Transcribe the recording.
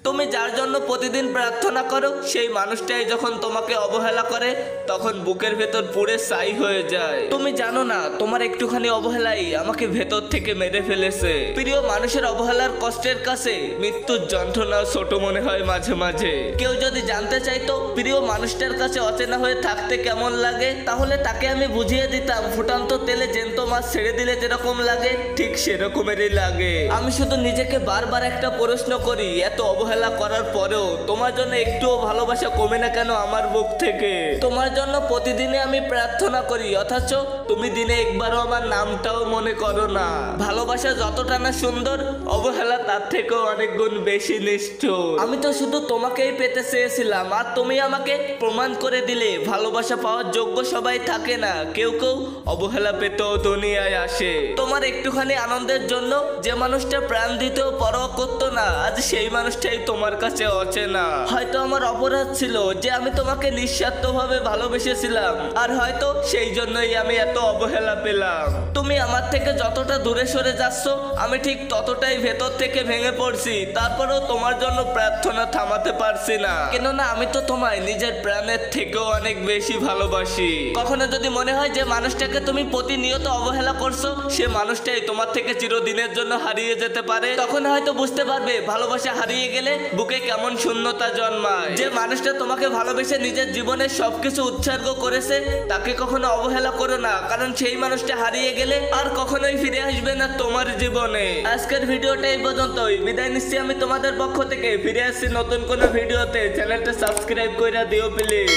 তুমি যার জন্য প্রতিদিন প্রার্থনা করো সেই মানুষটাই যখন তোমাকে অবহেলা করে তখন বুকের ভেতর পুড়ে ছাই হয়ে যায়। তুমি জানো না তোমার একটুখানি অবহেলাই আমাকে ভেতর থেকে মেরে ফেলেছে। প্রিয় মানুষের অবহেলার কষ্টের কাছে মৃত্যুর যন্ত্রণা ছোট মনে হয় মাঝে মাঝে। কেউ যদি জানতে চাইতো প্রিয় মানুষটার কাছে অচেনা হয়ে থাকতে কেমন লাগে, তাহলে তাকে আমি বুঝিয়ে দিতাম ফুটান্ত তেলে জ্যান্ত মাছ ছেড়ে দিলে যেরকম লাগে ঠিক সেরকমেরই লাগে। আমি শুধু নিজেকে বারবার একটা প্রশ্ন করি, এত অবহেলা করার পরেও তোমার জন্য একটুও ভালোবাসা কমে না কেন আমার বুক থেকে? তোমার জন্য প্রতিদিনে আমি প্রার্থনা করি, অথচ তুমি দিনে একবারও আমার নামটাও মনে করো না। ভালোবাসা যতটা না সুন্দর, অবহেলা তার থেকেও অনেক গুণ বেশি নিষ্ঠুর। আমি তো শুধু তোমাকেই পেতে চেয়েছিলাম, আর তুমি আমাকে প্রমাণ করে দিলে ভালোবাসা পাওয়ার যোগ্য সবাই থাকে না, কেউ কেউ অবহেলা পেতেও দুনিয়ায় আসে। তোমার একটুখানি আনন্দের জন্য যে মানুষটা প্রাণ দিতেও পরোয়া করতো না, আজ সেই মানুষটাই তোমার কাছে অচেনা। হয়তো আমার অপরাধ ছিল যে আমি তোমাকে নিঃস্বার্থভাবে ভালোবেসেছিলাম, আর হয়তো সেই জন্যই আমি এত অবহেলা পেলাম। তুমি আমার থেকে যতটা দূরে সরে যাচ্ছ আমি ঠিক ততটাই ভেতর থেকে ভেঙে পড়ছি, তারপরেও তোমার জন্য প্রার্থনা থামাতে পারছি না, কেননা আমি তো তোমায় নিজের প্রাণের থেকেও অনেক বেশি ভালোবাসি। কখনো যদি মনে হয় যে মানুষটাকে তুমি প্রতিনিয়ত অবহেলা করছো সে মানুষটাই তোমার থেকে চিরদিনের জন্য হারিয়ে যেতে পারে, তখন হয়তো বুঝতে পারবে ভালোবাসা হারিয়ে গেলে বুকে কেমন শূন্যতা জন্মায়। যে মানুষটা তোমাকে ভালোবেসে নিজের জীবনের সবকিছু উৎসর্গ করেছে তাকে কখনো অবহেলা করো না, কারণ সেই মানুষটা হারিয়ে গেলে আর কখনোই ফিরে আসবে না তোমার জীবনে। আজকের ভিডিওটা এই পর্যন্তই, বিদায় নিচ্ছি আমি তোমাদের পক্ষ থেকে। ফিরে আসছি নতুন কোনো ভিডিওতে, চ্যানেলটা সাবস্ক্রাইব করে দিও প্লিজ।